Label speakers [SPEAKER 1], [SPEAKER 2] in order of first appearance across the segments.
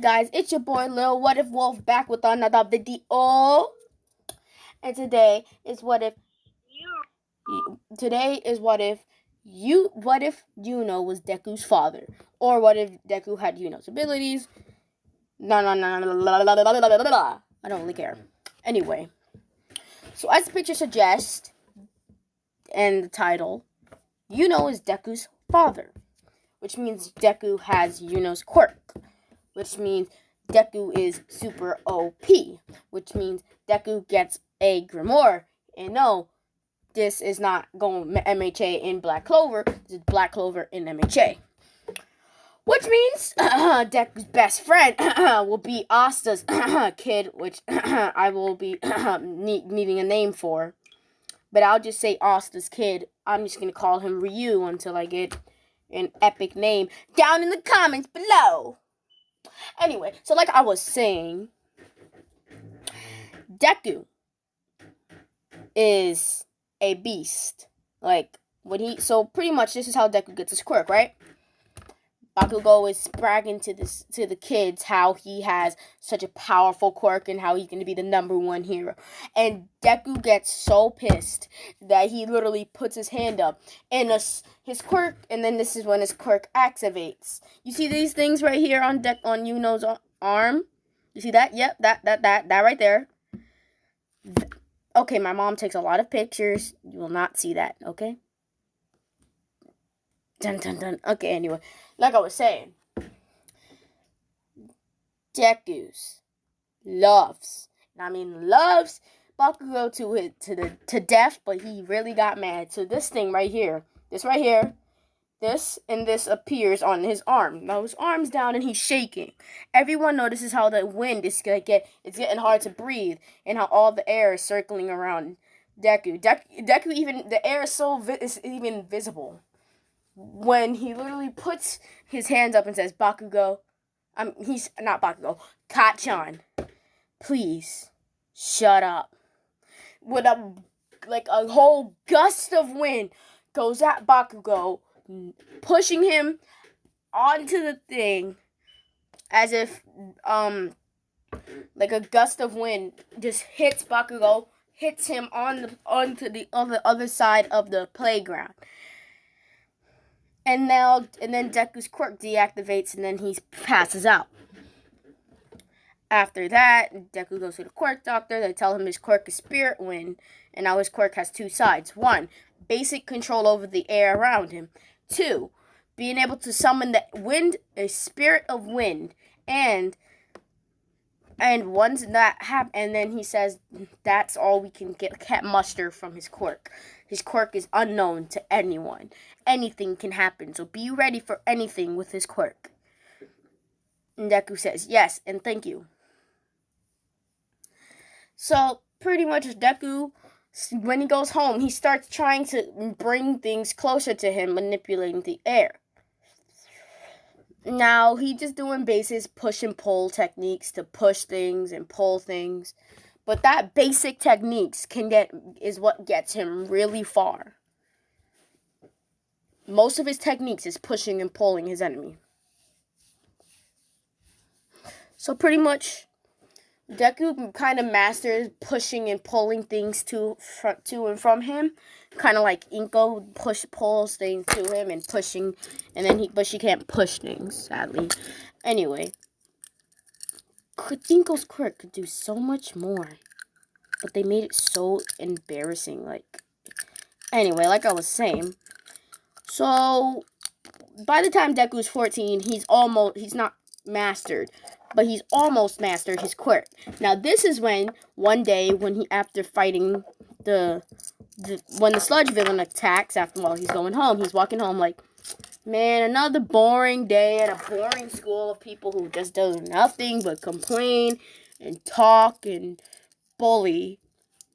[SPEAKER 1] Guys, it's your boy Lil What If Wolf back with another video. And today is what if Yuno was Deku's father, or what if Deku had Yuno's abilities? No, I don't really care. Anyway, so as the picture suggests, and the title, Yuno is Deku's father, which means Deku has Yuno's quirk, which means Deku is super OP, which means Deku gets a Grimoire. And no, this is not going MHA in Black Clover. This is Black Clover in MHA. Which means Deku's best friend will be Asta's kid, which I will be needing a name for. But I'll just say Asta's kid. I'm just going to call him Ryu until I get an epic name down in the comments below. Anyway, so like I was saying, Deku is a beast. So pretty much this is how Deku gets his quirk, right? Bakugo is bragging to the kids how he has such a powerful quirk and how he's going to be the #1 hero. And Deku gets so pissed that he literally puts his hand up and his quirk, and then this is when his quirk activates. You see these things right here on Yuno's arm? You see that? Yep, that right there. Okay, my mom takes a lot of pictures. You will not see that, okay? Dun dun dun. Okay, anyway, like I was saying, Deku's loves Bakugo to death, but he really got mad. So this thing right here, this appears on his arm. Now his arm's down and he's shaking. Everyone notices how the wind is it's getting hard to breathe, and how all the air is circling around Deku. Deku even the air is even visible when he literally puts his hands up and says, Bakugo, he's not Bakugo, Kacchan, please, shut up. With a whole gust of wind goes at Bakugo, pushing him onto the thing, as if, like a gust of wind just hits Bakugo, hits him onto the other side of the playground. And then Deku's quirk deactivates, and then he passes out. After that, Deku goes to the quirk doctor. They tell him his quirk is Spirit Wind, and now his quirk has 2 sides. 1, basic control over the air around him. 2, being able to summon the wind, a spirit of wind, and once that happens, and then he says that's all we can muster from his quirk. His quirk is unknown to anyone. Anything can happen, so be ready for anything with his quirk. And Deku says yes and thank you. So pretty much Deku, when he goes home, he starts trying to bring things closer to him, manipulating the air. Now, he just doing basic push and pull techniques to push things and pull things. But that basic techniques is what gets him really far. Most of his techniques is pushing and pulling his enemy. So pretty much, Deku kind of masters pushing and pulling things to and from him, kind of like Inko pulls things to him and pushing, but she can't push things, sadly. Anyway, Inko's quirk could do so much more, but they made it so embarrassing. Anyway, like I was saying, so by the time Deku's 14, he's not mastered, but he's almost mastered his quirk. Now this is when one day when after fighting when the sludge villain attacks while he's going home, he's walking home like, man, another boring day at a boring school of people who just do nothing but complain and talk and bully.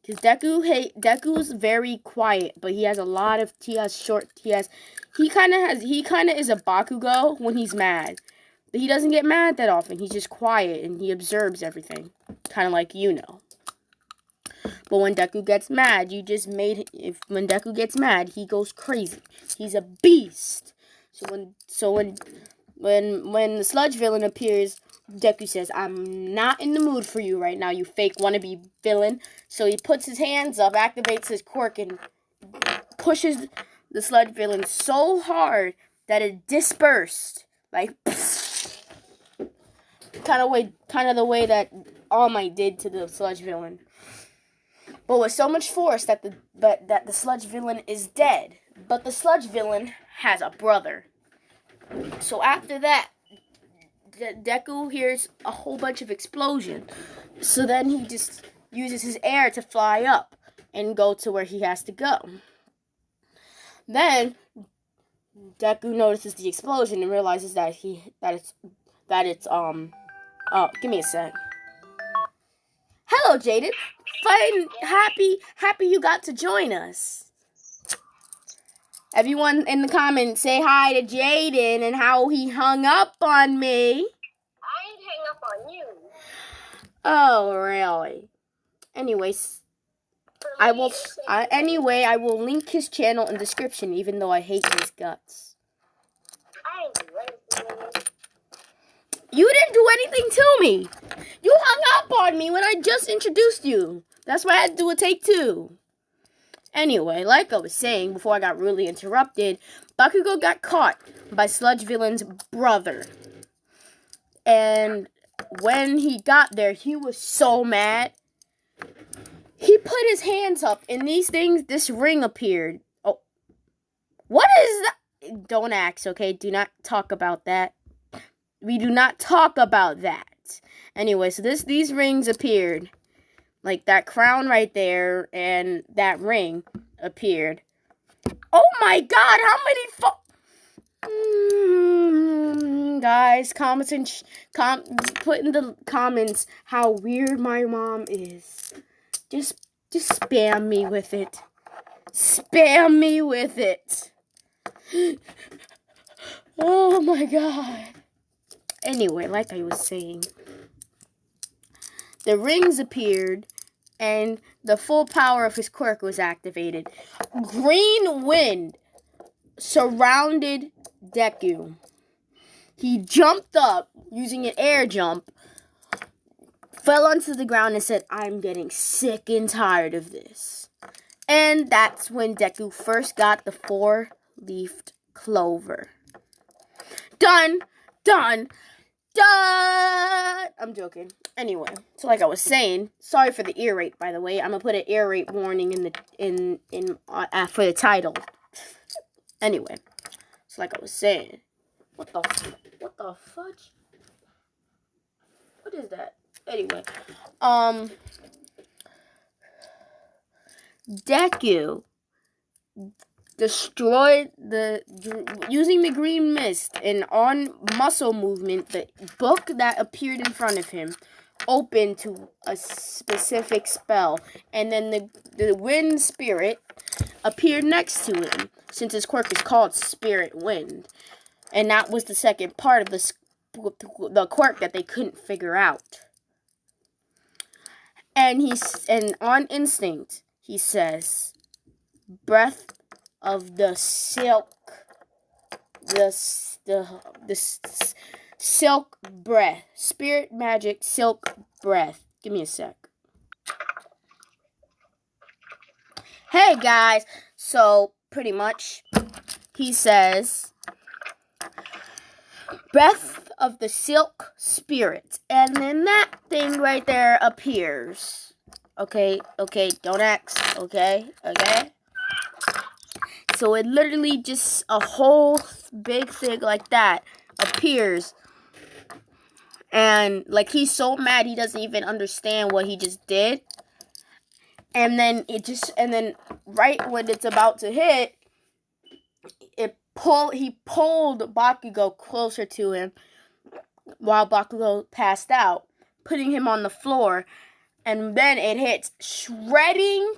[SPEAKER 1] Because Deku's very quiet, but he has a lot of he kind of is a Bakugo when he's mad. But he doesn't get mad that often. He's just quiet and he observes everything. Kind of like Yuno. But when Deku gets mad, when Deku gets mad, he goes crazy. He's a beast. So when the sludge villain appears Deku says, I'm not in the mood for you right now, you fake wannabe villain. So he puts his hands up, activates his quirk, and pushes the sludge villain so hard that it dispersed. Like, kind of the way that All Might did to the sludge villain. But with so much force that the sludge villain is dead. But the sludge villain has a brother. So after that, Deku hears a whole bunch of explosions. So then he just uses his air to fly up and go to where he has to go. Then Deku notices the explosion and realizes that it's oh, give me a sec. Hello, Jaden. Fine, happy you got to join us. Everyone in the comments, say hi to Jaden and how he hung up on me.
[SPEAKER 2] I ain't hang up on you.
[SPEAKER 1] Oh, really? Anyways, I will link his channel in the description, even though I hate his guts.
[SPEAKER 2] I ain't do anything.
[SPEAKER 1] You didn't do anything to me. You hung up on me when I just introduced you. That's why I had to do a take 2. Anyway, like I was saying before I got really interrupted, Bakugo got caught by Sludge Villain's brother. And when he got there, he was so mad. He put his hands up, and this ring appeared. Oh, what is that? Don't ask, okay? Do not talk about that. We do not talk about that. Anyway, so these rings appeared. Like that crown right there and that ring appeared. Oh my god, how many guys, put in the comments how weird my mom is. Just spam me with it. Spam me with it. Oh my god. Anyway, like I was saying, the rings appeared, and the full power of his quirk was activated. Green wind surrounded Deku. He jumped up, using an air jump, fell onto the ground and said, I'm getting sick and tired of this. And that's when Deku first got the 4-leafed clover. Done! I'm joking. Anyway, so like I was saying, sorry for the ear rape, by the way. I'm gonna put an ear rape warning for the title. Anyway, so like I was saying, what the fudge? What is that? Anyway, Deku destroyed using the green mist, and on muscle movement, the book that appeared in front of him opened to a specific spell, and then the wind spirit appeared next to him, since his quirk is called Spirit Wind, and that was the second part of the quirk that they couldn't figure out. And on instinct, he says, breath of the silk, the silk breath, spirit magic silk breath. Give me a sec. Hey guys, so pretty much he says breath of the silk spirit, and then that thing right there appears. Okay, don't ask, okay? So it literally just a whole big thing like that appears. And like he's so mad he doesn't even understand what he just did. And then right when it's about to hit, he pulled Bakugo closer to him while Bakugo passed out, putting him on the floor. And then it hits, shredding.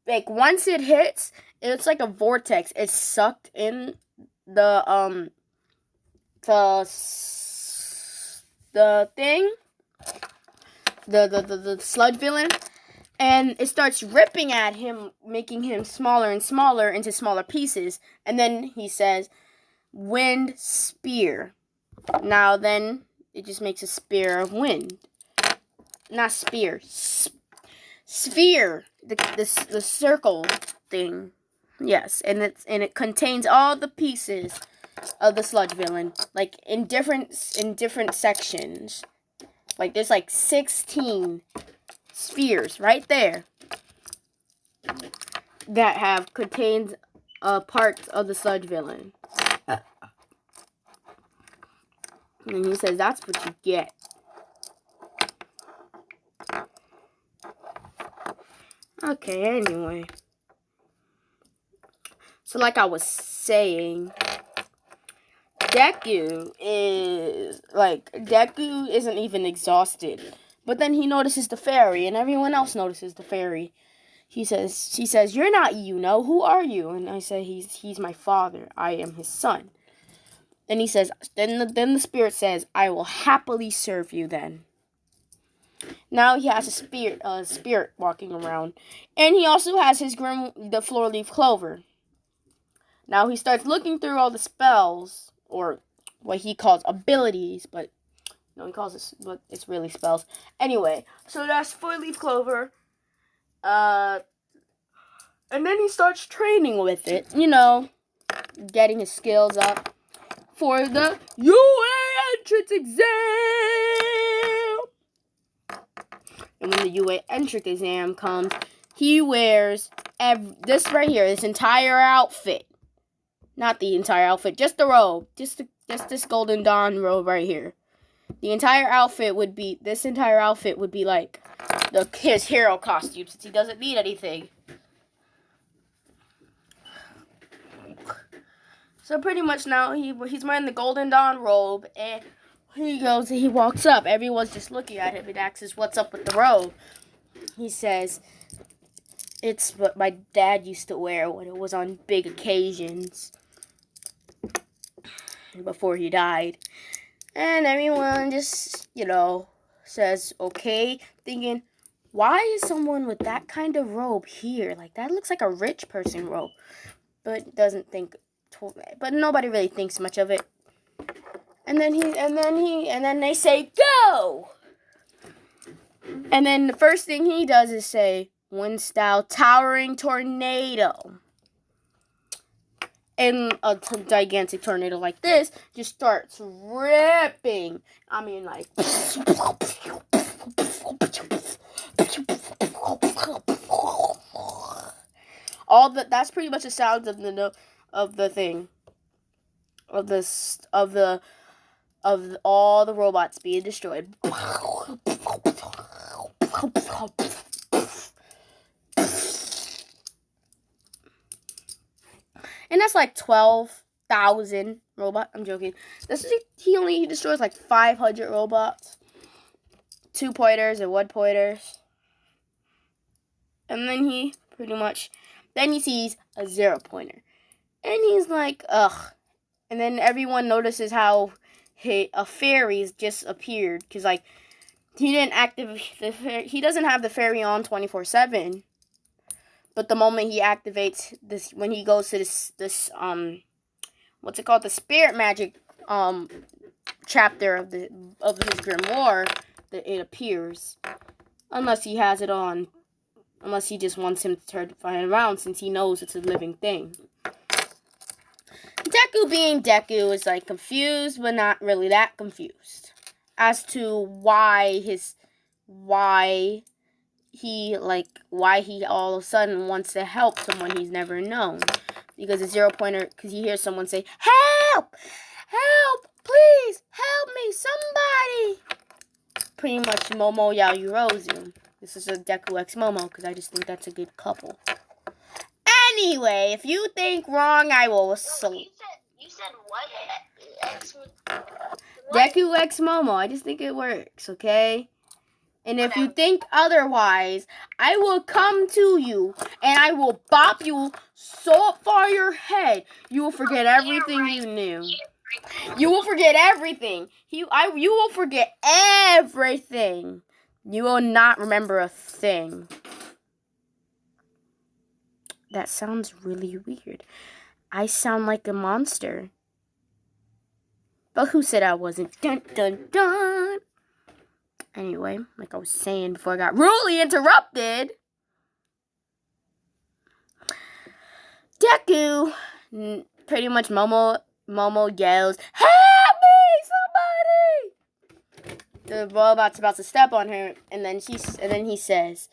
[SPEAKER 1] Like once it hits, it's like a vortex. It's sucked in the thing, the sludge villain, and it starts ripping at him, making him smaller and smaller into smaller pieces. And then he says, "Wind spear." Now then, it just makes a spear of wind. Not spear. Sphere. The circle thing. Yes, and it contains all the pieces of the sludge villain, like in different sections. Like there's like 16 spheres right there that have contained parts of the sludge villain. And he says that's what you get. Okay, anyway. So like I was saying, Deku isn't even exhausted. But then he notices the fairy, and everyone else notices the fairy. She says, "You're not Yuno. Who are you?" And I say, "He's my father. I am his son." And he says, then the spirit says, "I will happily serve you then." Now he has a spirit walking around, and he also has the four-leaf clover. Now he starts looking through all the spells, or what he calls abilities, but no, he calls it, but it's really spells. Anyway, so that's four-leaf clover. And then he starts training with it, getting his skills up for the UA entrance exam. And when the UA entrance exam comes, he wears this right here, this entire outfit. Not the entire outfit, just the robe. Just this Golden Dawn robe right here. This entire outfit would be like his hero costume, since he doesn't need anything. So pretty much now he's wearing the Golden Dawn robe, and he walks up. Everyone's just looking at him and asks, "What's up with the robe?" He says, "It's what my dad used to wear when it was on big occasions before he died." And everyone just, says, "Okay," thinking, why is someone with that kind of robe here? Like, that looks like a rich person robe. But but nobody really thinks much of it. And then they say, "Go!" And then the first thing he does is say, "Wind style towering tornado." And a gigantic tornado like this just starts ripping. I mean, like, that's pretty much the sounds of all the robots being destroyed. And that's like 12,000 robots. I'm joking. He destroys like 500 robots. 2 pointers and 1 pointers. And then he sees a 0 pointer. And he's like, ugh. And then everyone notices how a fairy's just appeared. Because, like, he didn't activate he doesn't have the fairy on 24/7. But the moment he activates this, when he goes to this what's it called, the spirit magic chapter of his grimoire, it appears. Unless he has it on, unless he just wants him to turn around, since he knows it's a living thing. Deku, being Deku, is like confused, but not really that confused as to why he all of a sudden wants to help someone he's never known. Because a 0 pointer, because he hears someone say, "Help! Help! Please! Help me! Somebody!" Pretty much Momo Yaoyorozu. This is a Deku X Momo, because I just think that's a good couple. Anyway, if you think wrong, I will...
[SPEAKER 2] You said what?
[SPEAKER 1] Deku X Momo. I just think it works, okay? And if you think otherwise, I will come to you and I will bop you so far your head, you will forget everything you knew. You will forget everything. You will forget everything. You will not remember a thing. That sounds really weird. I sound like a monster. But who said I wasn't? Dun, dun, dun. Anyway, like I was saying before I got rudely interrupted. Deku, pretty much Momo yells, "Help me, somebody!" The robot's about to step on her, and then he says,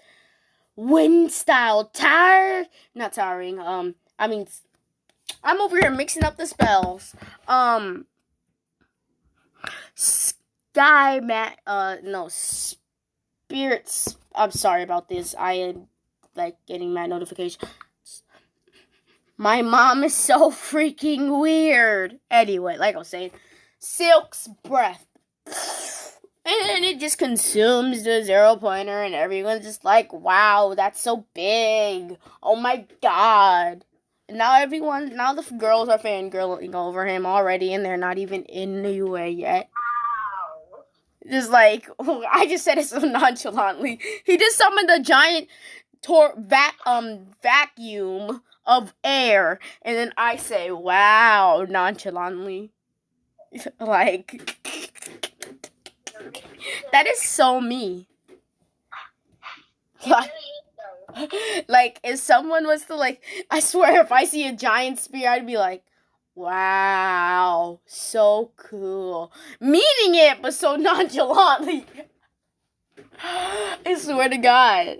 [SPEAKER 1] "Wind style not tiring. I mean, I'm over here mixing up the spells. Spirits. I'm sorry about this. I am getting my notification. My mom is so freaking weird. Anyway, like I was saying, Silk's breath. And then it just consumes the 0-pointer, and everyone's just like, wow, that's so big. Oh my god. And now the girls are fangirling over him already, and they're not even in the UA yet.
[SPEAKER 2] Wow.
[SPEAKER 1] Just like, I just said it so nonchalantly. He just summoned a giant vacuum of air, and then I say, wow, nonchalantly. Like, that is so me. Like, if someone was to, I swear, if I see a giant spear, I'd be like, wow, so cool. Meaning it, but so nonchalantly. I swear to God.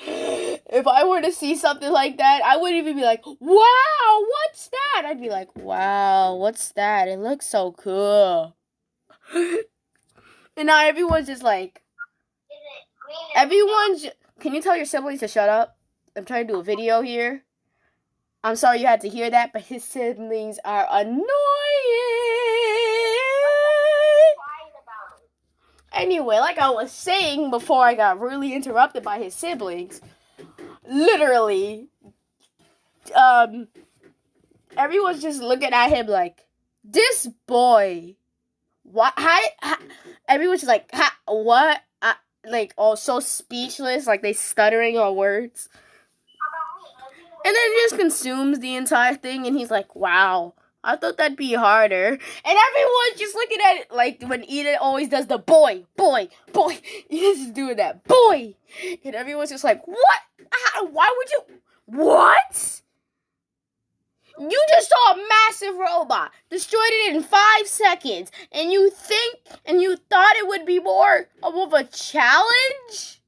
[SPEAKER 1] If I were to see something like that, I wouldn't even be like, wow, what's that? I'd be like, wow, what's that? It looks so cool. And now everyone's just like, can you tell your siblings to shut up? I'm trying to do a video here. I'm sorry you had to hear that, but his siblings are annoying. Anyway, like I was saying before I got really interrupted by his siblings, literally, everyone's just looking at him like, this boy, what? Everyone's just like, what? All so speechless, like they stuttering on words. And then he just consumes the entire thing, and he's like, wow, I thought that'd be harder. And everyone's just looking at it like when Eden always does the boy. He's just doing that, boy. And everyone's just like, what? Why would you? What? You just saw a massive robot, destroyed it in 5 seconds, and you thought it would be more of a challenge?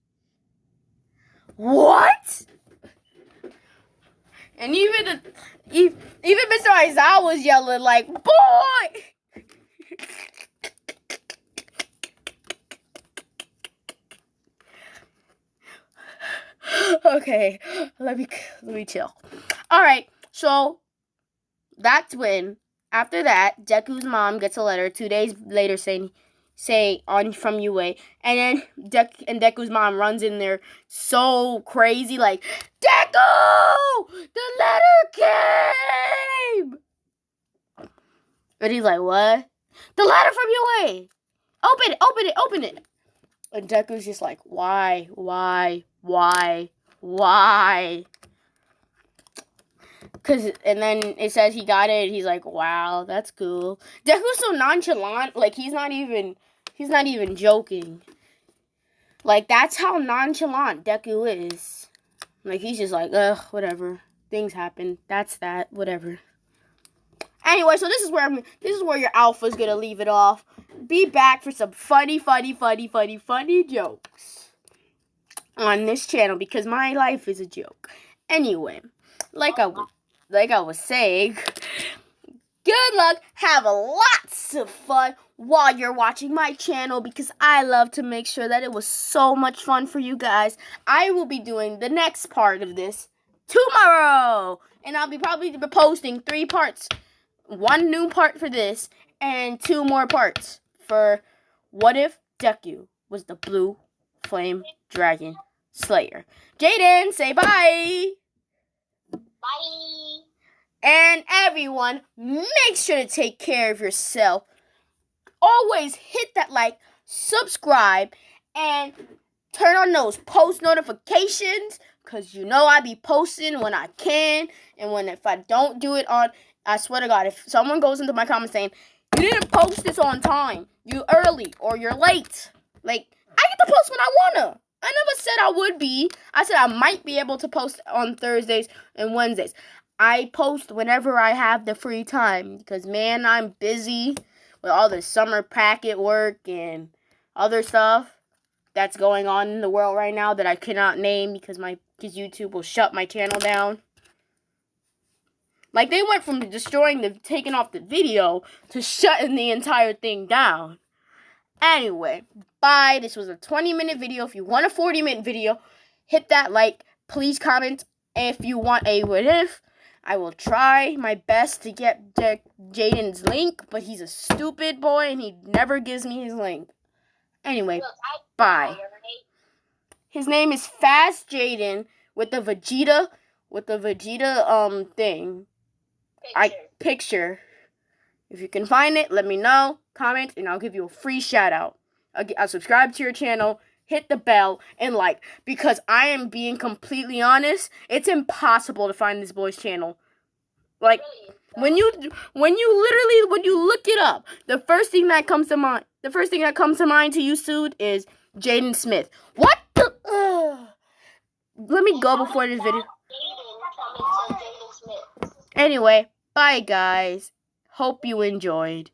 [SPEAKER 1] What? And even Mr. Aizawa was yelling like, boy! Okay, let me chill. Alright, so that's when, after that, Deku's mom gets a letter 2 days later saying from UA, and then Deku's mom runs in there so crazy, like, Deku! The letter came! And he's like, what? The letter from UA! Open it! And Deku's just like, why? And then it says he got it, and he's like, wow, that's cool. Deku's so nonchalant, like, he's not even joking. Like, that's how nonchalant Deku is. Like, he's just like, ugh, whatever. Things happen. That's that. Whatever. Anyway, so this is where your alpha's gonna leave it off. Be back for some funny jokes on this channel, because my life is a joke. Anyway, like I was saying, good luck, have lots of fun while you're watching my channel, because I love to make sure that it was so much fun for you guys. I will be doing the next part of this tomorrow, and I'll be probably posting 3 parts. 1 new part for this, and 2 more parts for what if Deku was the Blue Flame Dragon Slayer. Jaden, say bye!
[SPEAKER 2] Bye.
[SPEAKER 1] And everyone, make sure to take care of yourself. Always hit that like, subscribe, and turn on those post notifications, because you know I be posting when I can, and if I don't do it I swear to God, if someone goes into my comments saying, You didn't post this on time. You early or you're late. Like, I get to post when I wanna. I never said I would be. I said I might be able to post on Thursdays and Wednesdays. I post whenever I have the free time because, man, I'm busy with all the summer packet work and other stuff that's going on in the world right now that I cannot name because YouTube will shut my channel down. Like, they went from taking off the video to shutting the entire thing down. Anyway, bye. This was a 20-minute video. If you want a 40-minute video, hit that like. Please comment if you want a what if. I will try my best to get Jaden's link, but he's a stupid boy and he never gives me his link. Anyway, bye. His name is Fast Jaden with the Vegeta thing. Picture. If you can find it, let me know, comment, and I'll give you a free shout out. I'll subscribe to your channel, hit the bell, and like, because I am being completely honest, it's impossible to find this boy's channel. Like, when you look it up, the first thing that comes to mind to you, Sood, is Jaden Smith. What the? Let me go before this video. Anyway, bye guys. Hope you enjoyed.